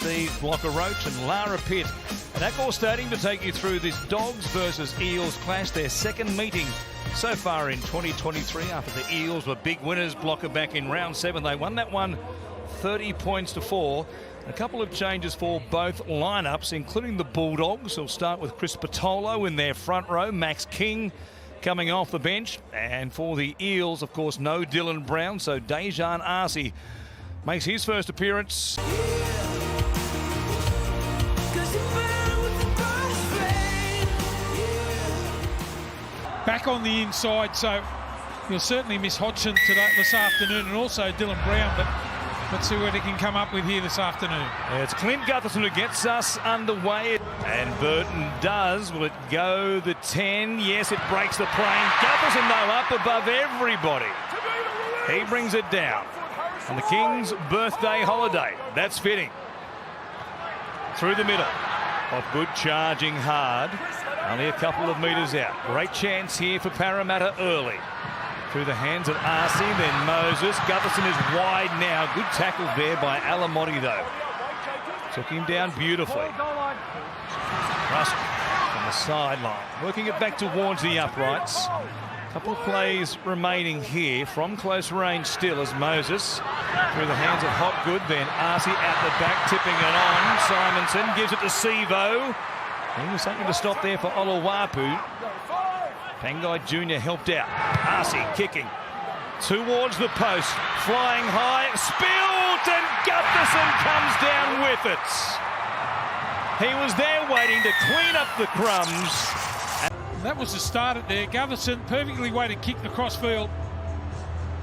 Steve Blocker-Roach and Lara Pitt at Accor Stadium to take you through this Dogs versus Eels clash, their second meeting so far in 2023 after the Eels were big winners. Blocker back in round 7. They won that one 30 points to 4. A couple of changes for both lineups, including the Bulldogs. They'll start with Chris Patolo in their front row, Max King coming off the bench. And for the Eels, of course, no Dylan Brown, so Dejan Arce makes his first appearance. Back on the inside, so you'll certainly miss Hodgson this afternoon, and also Dylan Brown, but let's see what he can come up with here this afternoon. It's Clint Gutherson who gets us underway, and Burton does. Will it go the 10? Yes, it breaks the plane. Gutherson, though, up above everybody. He brings it down on the King's birthday holiday. That's fitting. Through the middle. Hopgood charging hard. Only a couple of metres out. Great chance here for Parramatta early. Through the hands of Arce, then Moses. Gutherson is wide now. Good tackle there by Alamotti, though. Took him down beautifully. Russell from the sideline. Working it back towards the uprights. Couple of plays remaining here from close range still as Moses through the hands of Hopgood, then Arce at the back, tipping it on. Simonson gives it to Sevo. There was something to stop there for Oluwapu. Pangai Jr. helped out. Arce kicking towards the post, flying high, spilled, and Gutherson comes down with it. He was there waiting to clean up the crumbs. That was the start it there. Gutherson perfectly weighted kick the crossfield.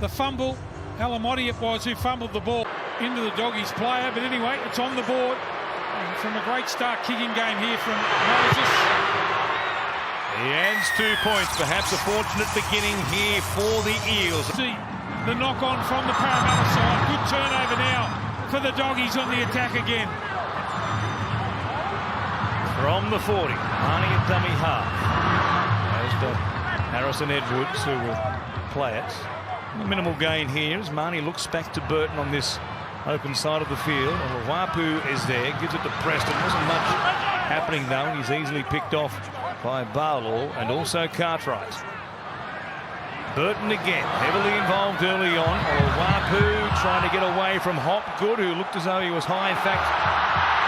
The fumble, Alamotti it was who fumbled the ball into the Doggies player, but anyway, it's on the board. And from a great start kicking game here from Moses. He adds 2 points, perhaps a fortunate beginning here for the Eels. See the knock on from the Parramatta side. Good turnover now for the Doggies on the attack again. From the 40, Marnie at dummy half. Goes to Harrison Edwards, who will play it. A minimal gain here as Marnie looks back to Burton on this open side of the field. Wapu is there, gives it to Preston. Wasn't much happening though. He's easily picked off by Barlaw and also Cartwright. Burton again, heavily involved early on. Wapu trying to get away from Hopgood, who looked as though he was high. In fact,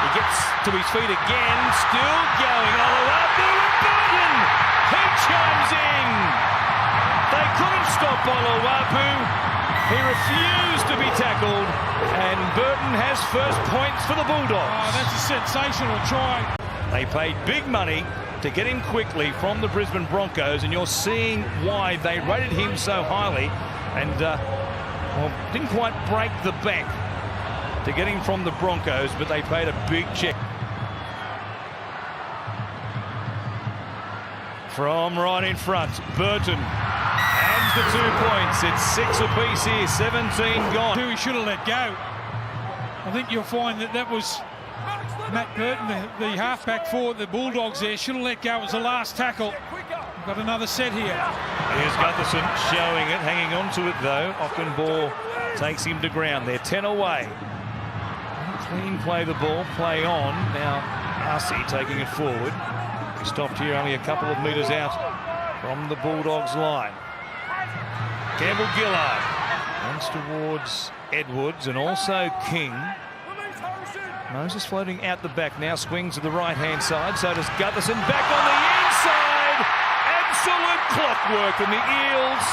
he gets to his feet again, still going. Oluwapu and Burton, he chimes in. They couldn't stop Oluwapu. He refused to be tackled, and Burton has first points for the Bulldogs. Oh, that's a sensational try. They paid big money to get him quickly from the Brisbane Broncos, and you're seeing why they rated him so highly, and well, didn't quite break the bank to get him from the Broncos, but they paid a big check. From right in front, Burton adds the 2 points. It's 6 apiece here, 17 gone. Who he should have let go. I think you'll find that was Matt Burton, the halfback for the Bulldogs there. Should have let go. It was the last tackle. We've got another set here. Here's Gutherson showing it, hanging on to it though. Ockenball takes him to ground. They're 10 away. Clean play the ball, play on. Now Arce taking it forward. He stopped here only a couple of metres out from the Bulldogs line. Campbell-Gillard runs towards Edwards and also King. Moses floating out the back now, swings to the right-hand side. So does Gutherson, back on the inside. Absolute clockwork, and the Eels,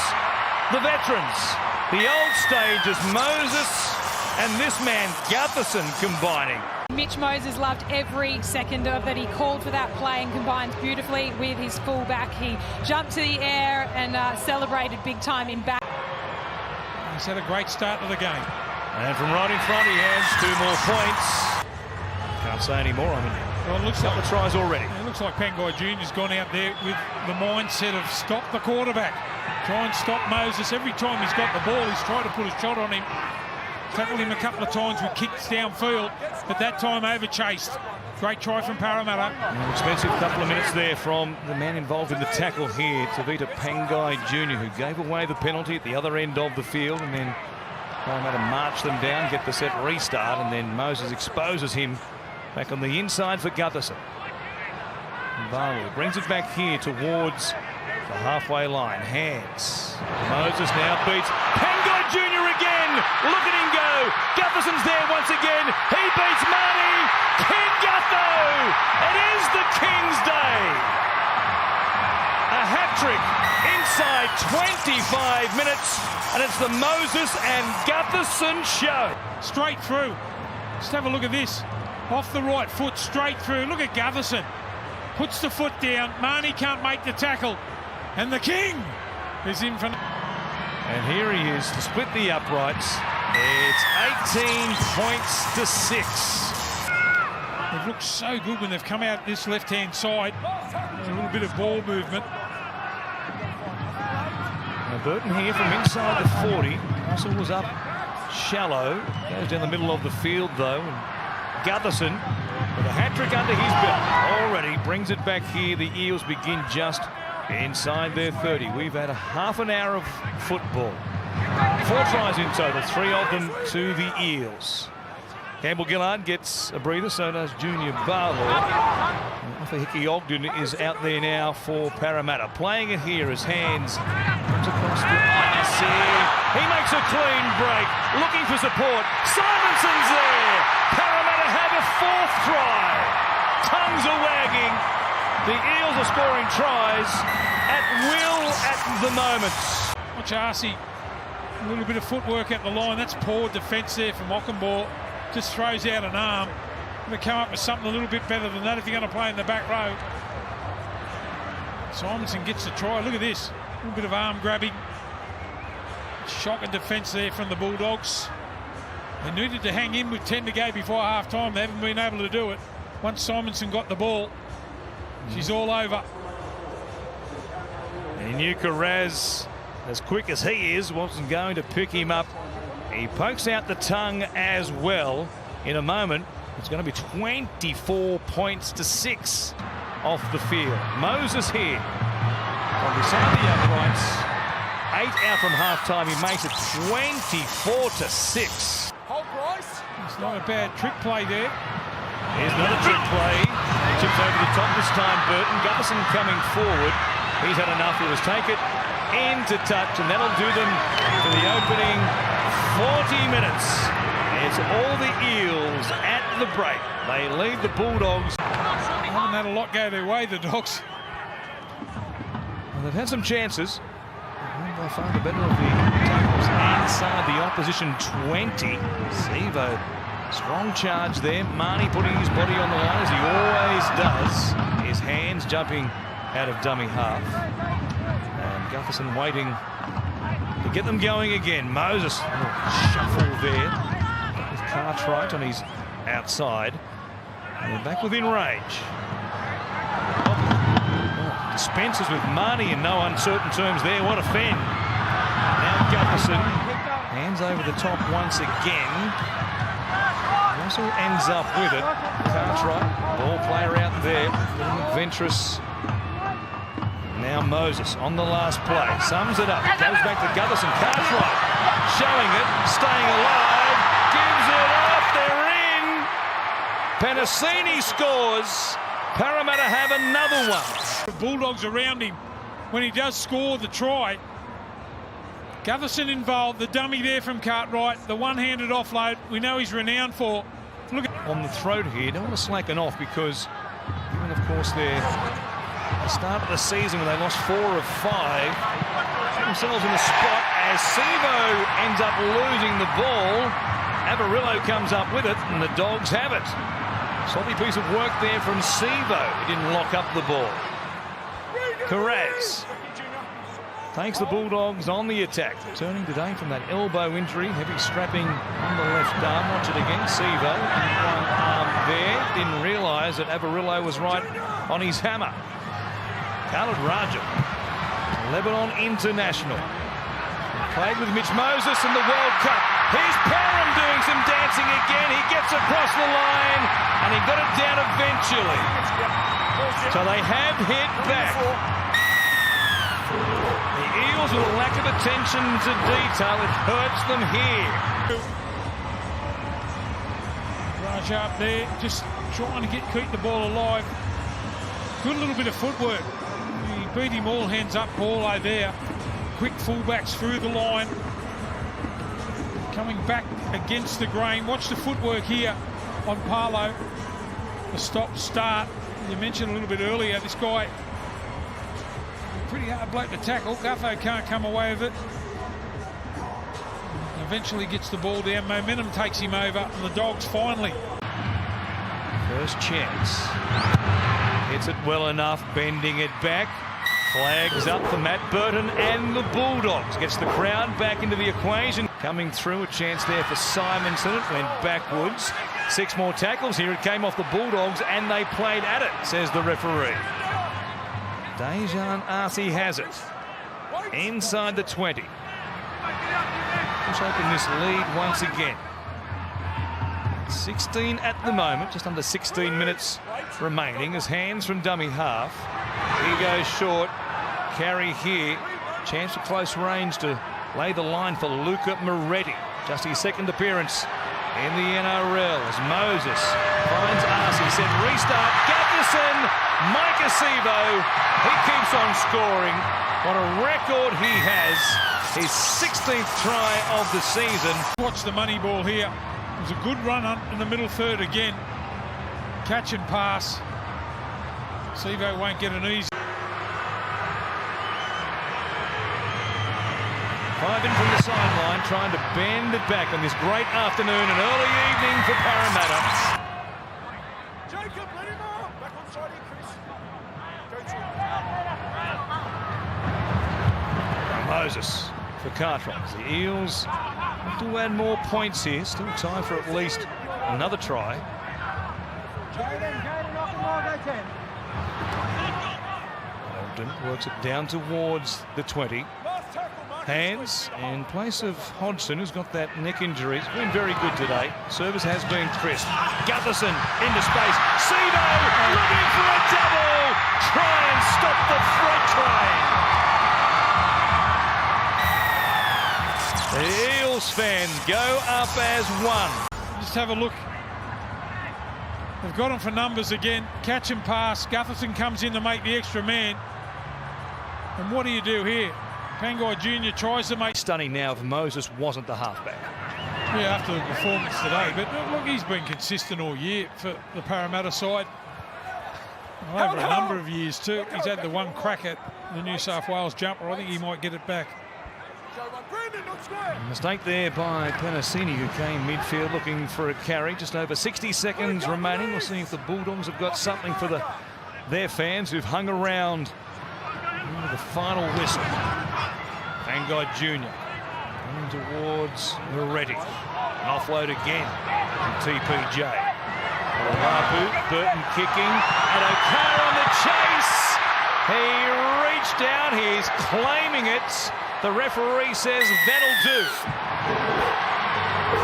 the veterans, the old stages, Moses and this man Gutherson combining. Mitch Moses loved every second of it. He called for that play and combined beautifully with his fullback. He jumped to the air and celebrated big time in back. He's had a great start to the game. And from right in front, he has 2 more points. Can't say any more. I mean, well, it looks like the tries already. It looks like Pangai Jr.'s gone out there with the mindset of stop the quarterback. Try and stop Moses. Every time he's got the ball, he's tried to put a shot on him. Tackled him a couple of times with kicks downfield, but that time over-chased. Great try from Parramatta. An expensive couple of minutes there from the man involved in the tackle here, Tavita Pangai Jr., who gave away the penalty at the other end of the field, and then Parramatta march them down, get the set restart, and then Moses exposes him back on the inside for Gutherson. Barlow brings it back here towards the halfway line. Hands. Moses now beats Pangai Jr. again. Look at him go. Gutherson's there once again. He beats Marnie. King Gutho. It is the King's Day. A hat-trick inside 25 minutes, and it's the Moses and Gutherson show. Straight through. Just have a look at this. Off the right foot, straight through. Look at Gutherson. Puts the foot down. Marnie can't make the tackle. And the King is in front. And here he is to split the uprights. It's 18 points to 6. They've looked so good when they've come out this left-hand side. There's a little bit of ball movement. Now Burton here from inside the 40. Russell was up shallow. Goes down the middle of the field though. And Gutherson with a hat-trick under his belt already brings it back here. The Eels begin just inside their 30. We've had a half an hour of football. 4 tries in total, 3 of them to the Eels. Campbell Gillard gets a breather, so does Junior Barlow. Arthur Hickey-Ogden is out there now for Parramatta. Playing it here as Hands comes across the RC. He makes a clean break, looking for support. Simonson's there. Parramatta have a 4th try. Tongues are wagging. The Eels are scoring tries at will at the moment. Watch Arcee. A little bit of footwork at the line. That's poor defence there from Ockenbaugh. Just throws out an arm. Going to come up with something a little bit better than that if you're going to play in the back row. Simonson gets the try. Look at this. A little bit of arm grabbing. Shocking defence there from the Bulldogs. They needed to hang in with 10 to go before half-time. They haven't been able to do it. Once Simonson got the ball, she's all over. And Inuka Raz, as quick as he is, wasn't going to pick him up. He pokes out the tongue as well. In a moment, it's going to be 24 points to 6 off the field. Moses here on beside the uprights. 8 out from half-time. He makes it 24 to 6. It's not a bad trick play there. Here's another trick play. Chips over the top this time, Burton. Gutherson coming forward. He's had enough. He was take it into touch, and that'll do them for the opening 40 minutes. It's all the Eels at the break. They lead the Bulldogs. Haven't had a lot go their way, the Dogs. Well, they've had some chances. By far the better of the tackles inside the opposition 20. Sevo, strong charge there. Marnie putting his body on the line as he always does. His hands jumping out of dummy half. And Gutherson waiting to get them going again. Moses, shuffle there with Cartwright on his outside. And they're back within range. Dispenses with Marnie in no uncertain terms there. What a fend. Now Gutherson hands over the top once again. Russell ends up with it. Cartwright, ball player out there. Adventurous. Now Moses on the last play. Sums it up. Goes back to Gutherson. Cartwright showing it. Staying alive. Gives it off. They're in. Penasini scores. Parramatta have another one. The Bulldogs around him when he does score the try. Gutherson involved, the dummy there from Cartwright, the one-handed offload we know he's renowned for. Look at on the throat here. Don't want to slacken off because given, of course, the start of the season when they lost 4 of 5, put themselves in the spot as Sevo ends up losing the ball. Avarillo comes up with it and the Dogs have it. Sloppy piece of work there from Sevo. He didn't lock up the ball. Carraz takes the Bulldogs on the attack. Turning today from that elbow injury. Heavy strapping on the left arm. Watch it again. Sevo, one arm there. Didn't realise that Avarillo was right on his hammer. Khaled Raja, Lebanon international. Played with Mitch Moses in the World Cup. Here's Parham doing some dancing again. He gets across the line and he got it down eventually. So they have hit back. The Eels, with a lack of attention to detail, it hurts them here. Raj up there, just trying to keep the ball alive. Good little bit of footwork. He beat him all hands up, Paulo there. Quick fullbacks through the line. Coming back against the grain. Watch the footwork here on Paulo. The stop-start. You mentioned a little bit earlier, this guy, pretty hard bloke to tackle. Gutho can't come away with it. Eventually gets the ball down. Momentum takes him over, and the Dogs finally. First chance. Hits it well enough, bending it back. Flags up for Matt Burton and the Bulldogs. Gets the crowd back into the equation. Coming through, a chance there for Simonson. It went backwards. 6 more tackles here. It came off the Bulldogs and they played at it, says the referee. Dejan Arce has it. Inside the 20. Push open this lead once again. 16 at the moment, just under 16 minutes remaining as hands from dummy half. He goes short. Carry here. Chance for close range to lay the line for Luca Moretti. Just his second appearance in the NRL as Moses finds Arce. Said restart. Gutherson. Mike Acevo. He keeps on scoring. What a record he has. His 16th try of the season. Watch the money ball here. It was a good run in the middle third again. Catch and pass. Acevo won't get an easy. 5 in from the sideline, trying to bend it back on this great afternoon and early evening for Parramatta. Jacob, let him out. Back on side here, Chris. Go to Moses for Cartwright. The Eels have to add more points here. Still time for at least another try. Ogden works it down towards the 20. Hands in place of Hodgson, who's got that neck injury. He's been very good today. Service has been crisp. Gutherson into space. Sevo looking for a double. Try and stop the freight train. The Eels fans go up as one. Just have a look. They've got him for numbers again. Catch and pass. Gutherson comes in to make the extra man. And what do you do here? Pangai Jr. tries to make... Stunning now if Moses wasn't the halfback. Yeah, after the performance today. But look, he's been consistent all year for the Parramatta side. Over a number of years too. He's had the one crack at the New South Wales jumper. I think he might get it back. A mistake there by Penasini, who came midfield looking for a carry. Just over 60 seconds remaining. We'll see if the Bulldogs have got something for their fans who've hung around the final whistle. Pangai Jr. coming towards Moretti. An offload again from TPJ. Olapu, Burton kicking, and O'Carr on the chase. He reached out, he's claiming it. The referee says that'll do.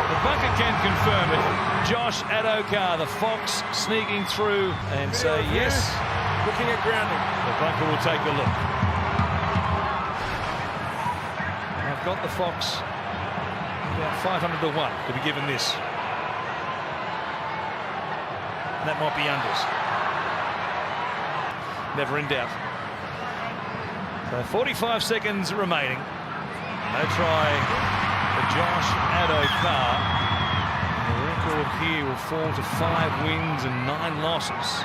The bucket can confirm it. Josh Adokar, the Fox, sneaking through and say yes. looking at grounding. The bunker will take a look. I've got the Fox about 500 to 1 to be given this. And that might be unders. Never in doubt. So 45 seconds remaining. No try for Josh Adokar. The record here will fall to 5 wins and 9 losses.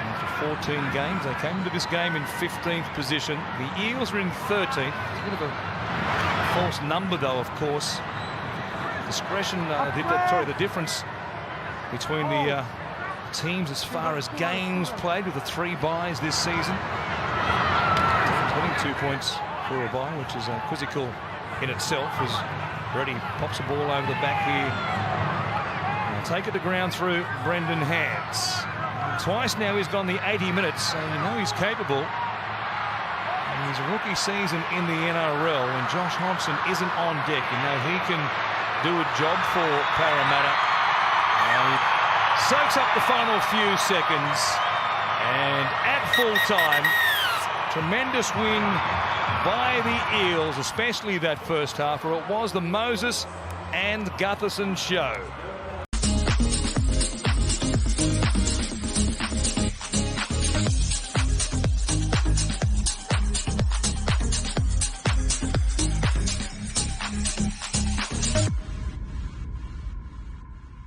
After 14 games, they came into this game in 15th position. The Eels are in 13th. It's a bit of a false number, though, of course. Discretion, the difference between the teams as far as games played with the 3 byes this season. 22 points for a bye, which is quizzical in itself, as Brady pops a ball over the back here. Take it to ground through Brendan Hands. Twice now he's gone the 80 minutes, so you know he's capable. And his rookie season in the NRL, when Josh Hodgson isn't on deck, you know he can do a job for Parramatta. He soaks up the final few seconds, and at full time, Tremendous win by the Eels, especially that first half, where it was the Moses and Gutherson show.